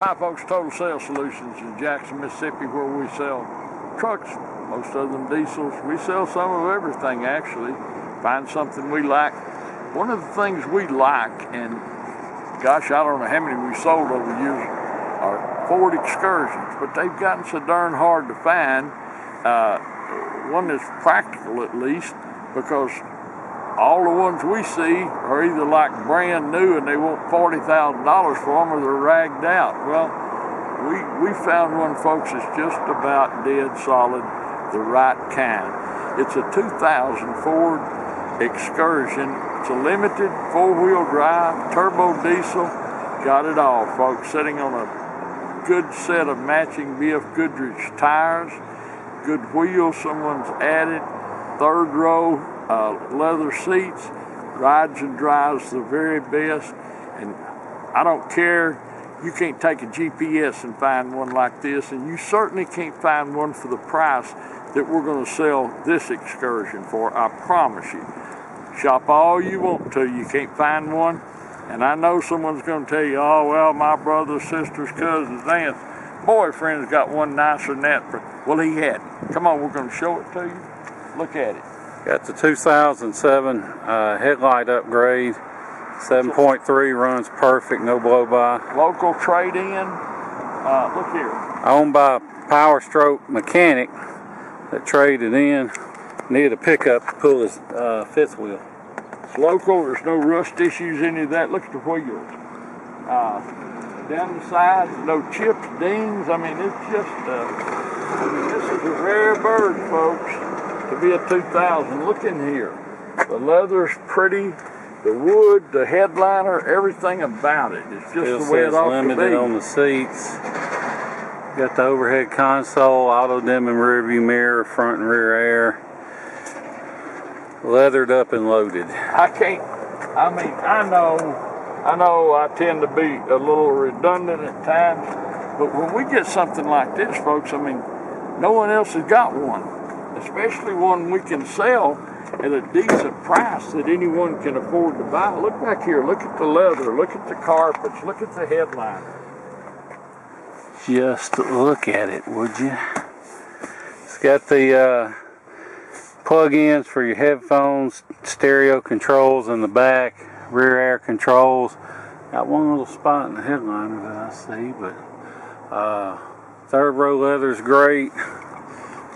Hi folks, Total Sales Solutions in Jackson, Mississippi, where we sell trucks, most of them diesels. We sell some of everything actually. Find something we like. One of the things we like, and gosh, I don't know how many we sold over the years, are Ford Excursions, but they've gotten so darn hard to find. One that's practical at least, because all the ones we see are either like brand new and they want $40,000 for them, or they're ragged out. Well, we found one, folks, that's just about dead solid, the right kind. It's a 2000 Ford Excursion. It's a limited four-wheel drive, turbo diesel, got it all, folks. Sitting on a good set of matching BF Goodrich tires, good wheels someone's added, third row leather seats, rides and drives the very best. And I don't care, you can't take a GPS and find one like this, and you certainly can't find one for the price that we're going to sell this Excursion for, I promise you. Shop all you want to, you can't find one. And I know someone's going to tell you, oh well, my brother's, sister's, cousin's, aunt's boyfriend's got one nicer than that. Well, he had it. Come on, we're going to show it to you. Look at it. Got the 2007 headlight upgrade. 7.3 runs perfect, no blow by. Local trade-in. Look here. Owned by a Power Stroke mechanic that traded in. Needed a pickup to pull his fifth wheel. It's local. There's no rust issues, any of that. Look at the wheels. Down the sides, no chips, dings. I mean, it's just. This is a rare bird, folks. To be a 2000, look in here. The leather's pretty, the wood, the headliner, everything about it. It's just the way it ought to be. Limited on the seats. Got the overhead console, auto dimming rear view mirror, front and rear air. Leathered up and loaded. I know I tend to be a little redundant at times, but when we get something like this, folks, I mean, no one else has got one. Especially one we can sell at a decent price that anyone can afford to buy. Look back here, look at the leather, look at the carpets, look at the headliner. Just look at it, would you? It's got the plug-ins for your headphones, stereo controls in the back, rear air controls. Got one little spot in the headliner that I see, but third row leather's great.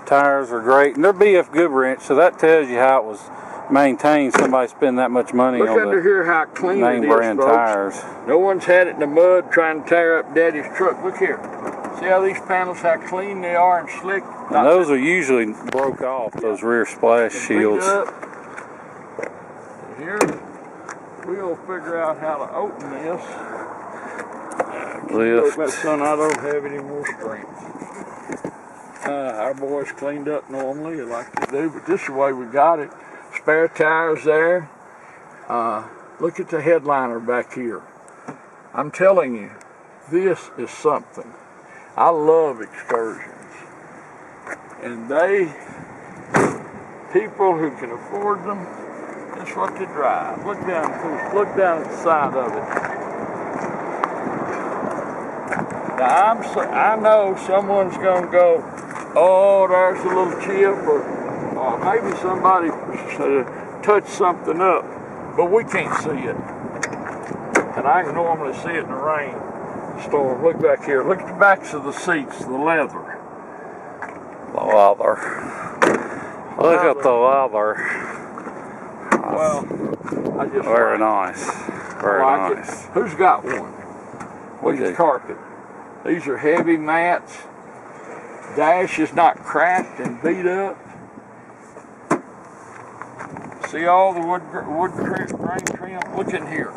Tires are great, and they're BF Goodrich, so that tells you how it was maintained. Somebody spend that much money Look on under here how clean name it is, brand folks. tires. No one's had it in the mud trying to tear up Daddy's truck. Look here. See how these panels, how clean they are and slick? And those are usually broke off, those rear splash shields. Here, we'll figure out how to open this. Lift. Son, I don't have any more strength. Our boys cleaned up normally, like they do, but this is the way we got it. Spare tires there. Look at the headliner back here. I'm telling you, this is something. I love Excursions. And people who can afford them, that's what they drive. Look down at the side of it. Now, I know someone's going to go, oh, there's a little chip, or maybe somebody touched something up, but we can't see it. And I can normally see it in the rainstorm. Look back here. Look at the backs of the seats, the leather. Leather. Look at the leather. Well, I just very nice. Very nice. Who's got one? Look at the carpet. These are heavy mats. Dash is not cracked and beat up. See all the wood grain trim? Look in here.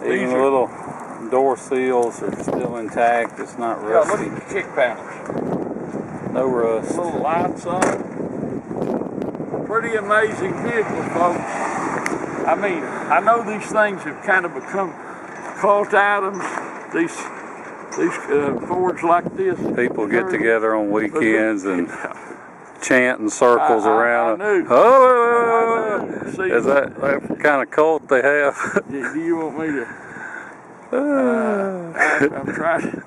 Even the little door seals are still intact. It's not rusty. Yeah, look at the kick panels. No rust. Little lights on. Pretty amazing vehicle, folks. I mean, I know these things have kind of become cult items. These Fords like this. People get together on weekends and chant in circles around. I knew. Oh, I knew. See, is that kind of cult they have? Do you want me to? I'm trying.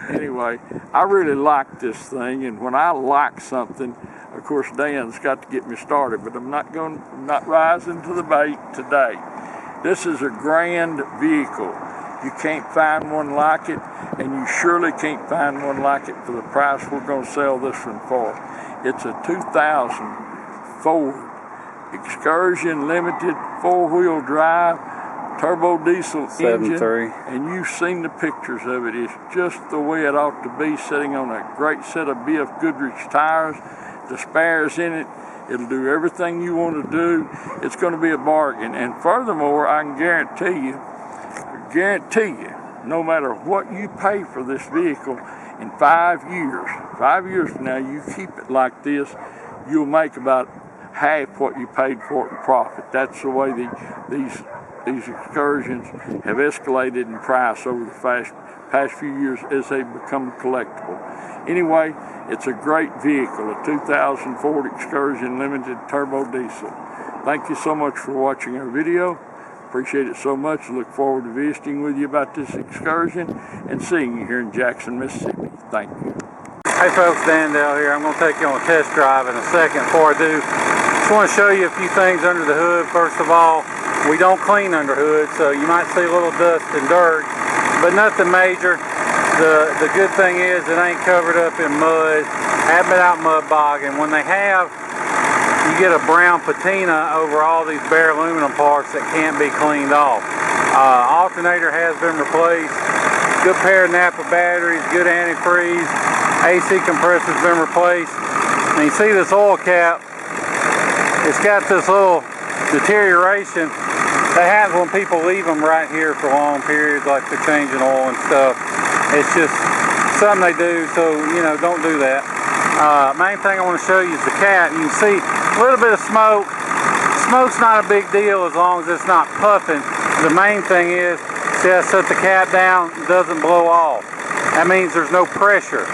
Anyway, I really like this thing, and when I like something, of course, Dan's got to get me started, but I'm not rising to the bait today. This is a grand vehicle. You can't find one like it, and you surely can't find one like it for the price we're going to sell this one for. It's a 2000 Ford Excursion Limited 4-wheel drive turbo diesel engine, and you've seen the pictures of it. It's just the way it ought to be, sitting on a great set of BF Goodrich tires, the spares in it. It'll do everything you want to do. It's going to be a bargain, and furthermore, I can guarantee you, no matter what you pay for this vehicle, in 5 years from now, you keep it like this, you'll make about half what you paid for it in profit. That's the way these Excursions have escalated in price over the past few years as they become collectible. Anyway, it's a great vehicle, a 2000 Ford Excursion Limited Turbo Diesel. Thank you so much for watching our video. Appreciate it so much. Look forward to visiting with you about this Excursion and seeing you here in Jackson, Mississippi. Thank you. Hey folks, Dan Dale here. I'm going to take you on a test drive in a second. Before I do, just want to show you a few things under the hood. First of all, we don't clean under hood, so you might see a little dust and dirt, but nothing major. The good thing is it ain't covered up in mud. Haven't been out mud bogging. When they have, you get a brown patina over all these bare aluminum parts that can't be cleaned off. Alternator has been replaced. Good pair of Napa batteries, good antifreeze. AC compressor's been replaced. And you see this oil cap, it's got this little deterioration that happens when people leave them right here for long periods, like they're changing oil and stuff. It's just something they do, so don't do that. Main thing I want to show you is the cap. You can see a little bit of smoke. Smoke's not a big deal as long as it's not puffing. The main thing is, see, I set the cap down, it doesn't blow off. That means there's no pressure.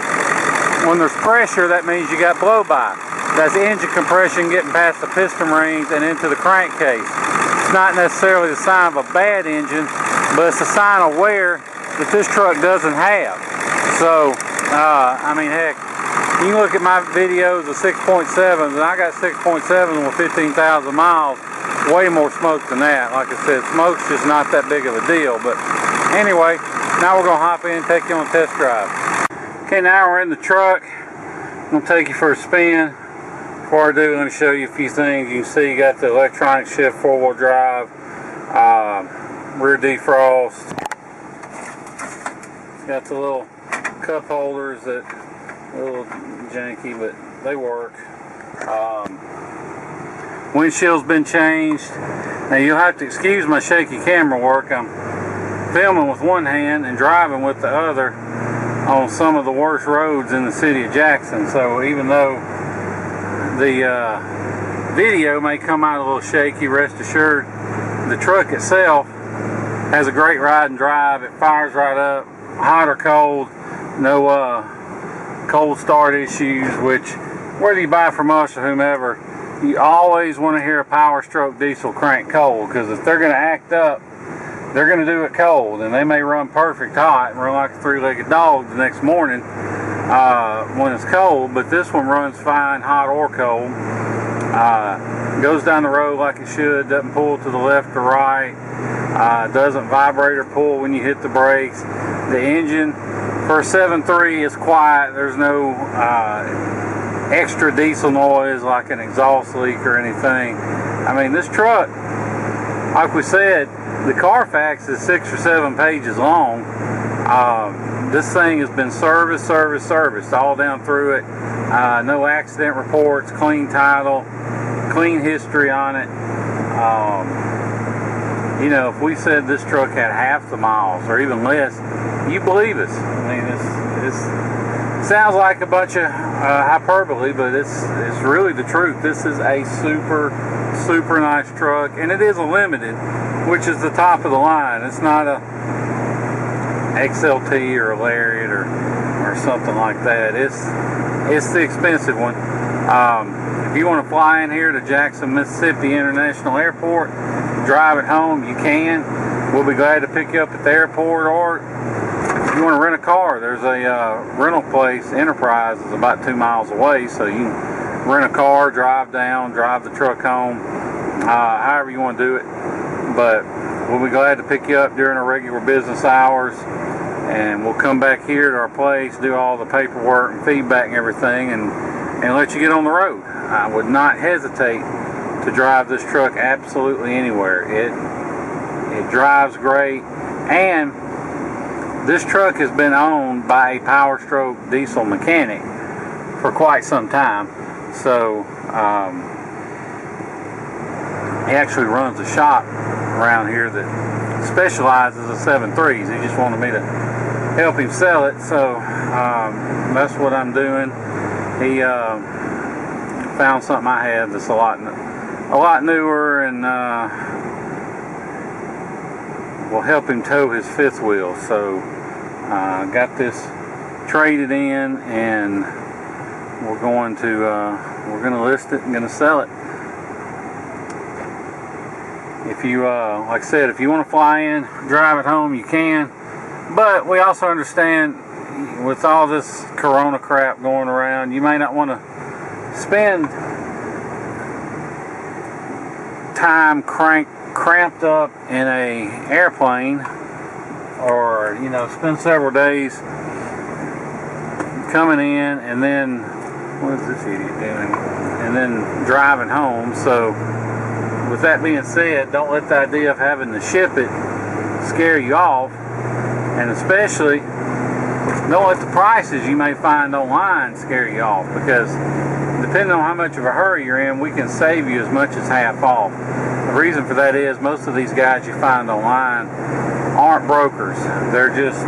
When there's pressure, that means you got blow by. That's engine compression getting past the piston rings and into the crankcase. It's not necessarily the sign of a bad engine, but it's a sign of wear that this truck doesn't have. So, I mean, heck, you can look at my videos of 6.7s, and I got 6.7 with 15,000 miles. Way more smoke than that. Like I said, smoke's just not that big of a deal. But anyway, now we're going to hop in and take you on a test drive. Okay, now we're in the truck. I'm going to take you for a spin. Before I do, let me show you a few things. You can see you got the electronic shift 4-wheel drive, rear defrost. It's got the little cup holders that are a little janky, but they work. Windshield's been changed. Now you'll have to excuse my shaky camera work. I'm filming with one hand and driving with the other on some of the worst roads in the city of Jackson. So even though the video may come out a little shaky, rest assured the truck itself has a great ride and drive. It fires right up, hot or cold, no cold start issues, which whether you buy from us or whomever, you always want to hear a Power Stroke diesel crank cold, because if they're going to act up, they're going to do it cold, and they may run perfect hot and run like a three-legged dog the next morning when it's cold, but this one runs fine hot or cold. Goes down the road like it should, doesn't pull to the left or right, doesn't vibrate or pull when you hit the brakes. The engine for a 7.3 is quiet. There's no extra diesel noise like an exhaust leak or anything. I mean, this truck, like we said, the Carfax is 6 or 7 pages long. This thing has been serviced all down through it. No accident reports, clean title, clean history on it. If we said this truck had half the miles or even less, you believe us. I mean, it sounds like a bunch of hyperbole, but it's really the truth. This is a super nice truck, and it is a limited, which is the top of the line. It's not a XLT or a Lariat or something like that. It's the expensive one. If you want to fly in here to Jackson, Mississippi International Airport, drive it home, you can. We'll be glad to pick you up at the airport, or if you want to rent a car, there's a rental place, Enterprise, is about 2 miles away, so you can rent a car, drive down, drive the truck home, however you want to do it. But we'll be glad to pick you up during our regular business hours, and we'll come back here to our place, do all the paperwork and feedback and everything, and let you get on the road. I would not hesitate to drive this truck absolutely anywhere. It drives great, and this truck has been owned by a Power Stroke diesel mechanic for quite some time. So he actually runs a shop around here that specializes in 7.3s. He just wanted me to help him sell it, so that's what I'm doing. He found something I had that's a lot newer, and will help him tow his fifth wheel. So got this traded in, and we're going to list it and going to sell it. If you like I said, if you want to fly in, drive it home, you can. But we also understand, with all this corona crap going around, you may not want to spend time cramped up in a airplane, or spend several days coming in and then, what is this idiot doing, and then driving home. So with that being said, don't let the idea of having to ship it scare you off, and especially don't let the prices you may find online scare you off, because depending on how much of a hurry you're in, we can save you as much as half off. The reason for that is most of these guys you find online aren't brokers. They're just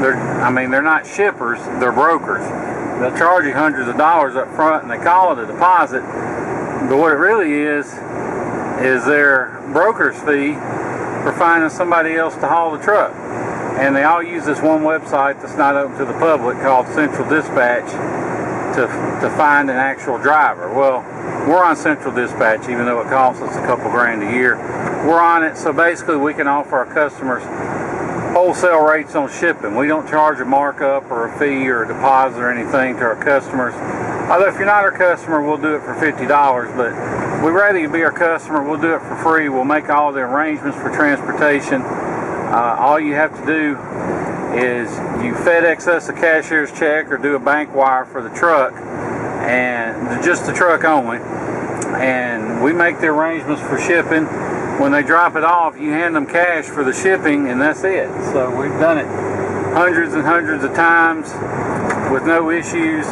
they're not shippers, they're brokers. They'll charge you hundreds of dollars up front and they call it a deposit, but what it really is their broker's fee for finding somebody else to haul the truck. And they all use this one website that's not open to the public called Central Dispatch to find an actual driver. Well, we're on Central Dispatch, even though it costs us a couple grand a year. We're on it, so basically we can offer our customers wholesale rates on shipping. We don't charge a markup or a fee or a deposit or anything to our customers. Although if you're not our customer, we'll do it for $50, but we'd rather you be our customer. We'll do it for free. We'll make all the arrangements for transportation. All you have to do is you FedEx us a cashier's check or do a bank wire for the truck, and just the truck only, and we make the arrangements for shipping. When they drop it off, you hand them cash for the shipping, and that's it. So we've done it hundreds and hundreds of times with no issues.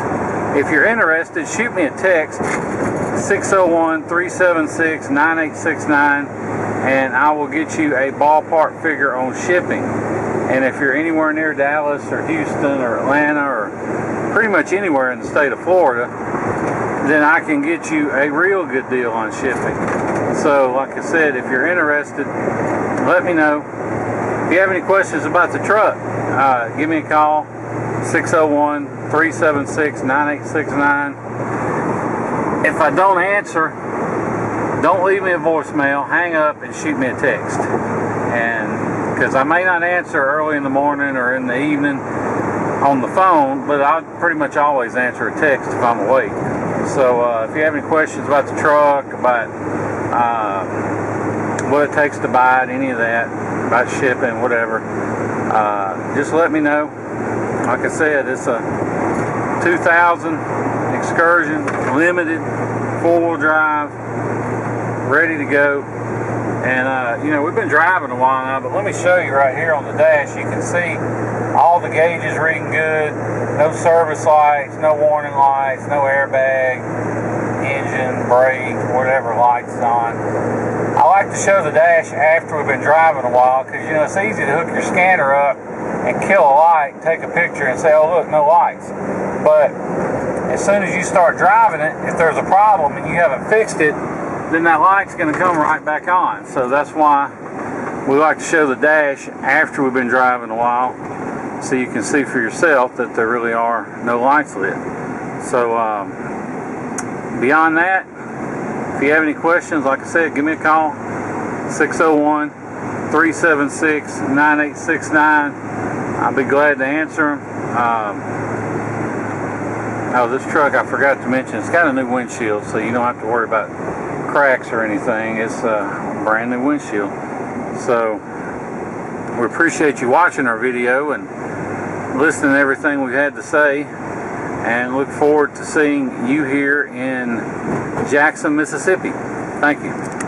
If you're interested, shoot me a text, 601-376-9869, and I will get you a ballpark figure on shipping. And if you're anywhere near Dallas or Houston or Atlanta or pretty much anywhere in the state of Florida, then I can get you a real good deal on shipping. So like I said, if you're interested, let me know. If you have any questions about the truck, give me a call, 601-376-9869. If I don't answer, don't leave me a voicemail, hang up and shoot me a text. And because I may not answer early in the morning or in the evening on the phone, but I'll pretty much always answer a text if I'm awake. So if you have any questions about the truck, about what it takes to buy it, any of that, about shipping, whatever, just let me know. Like I said, it's a 2000 Excursion, limited, 4-wheel drive, ready to go. And we've been driving a while now, but let me show you right here on the dash. You can see all the gauges reading good, no service lights, no warning lights, no airbag, engine, brake, whatever lights on. I like to show the dash after we've been driving a while, because it's easy to hook your scanner up and kill a light, take a picture and say, oh look, no lights. But as soon as you start driving it, if there's a problem and you haven't fixed it, then that light's going to come right back on. So that's why we like to show the dash after we've been driving a while, so you can see for yourself that there really are no lights lit. So beyond that, if you have any questions, like I said, give me a call, 601 376-9869. I'll be glad to answer them. Oh, this truck, I forgot to mention, it's got a new windshield, so you don't have to worry about cracks or anything. It's a brand new windshield. So we appreciate you watching our video and listening to everything we had to say, and look forward to seeing you here in Jackson, Mississippi. Thank you.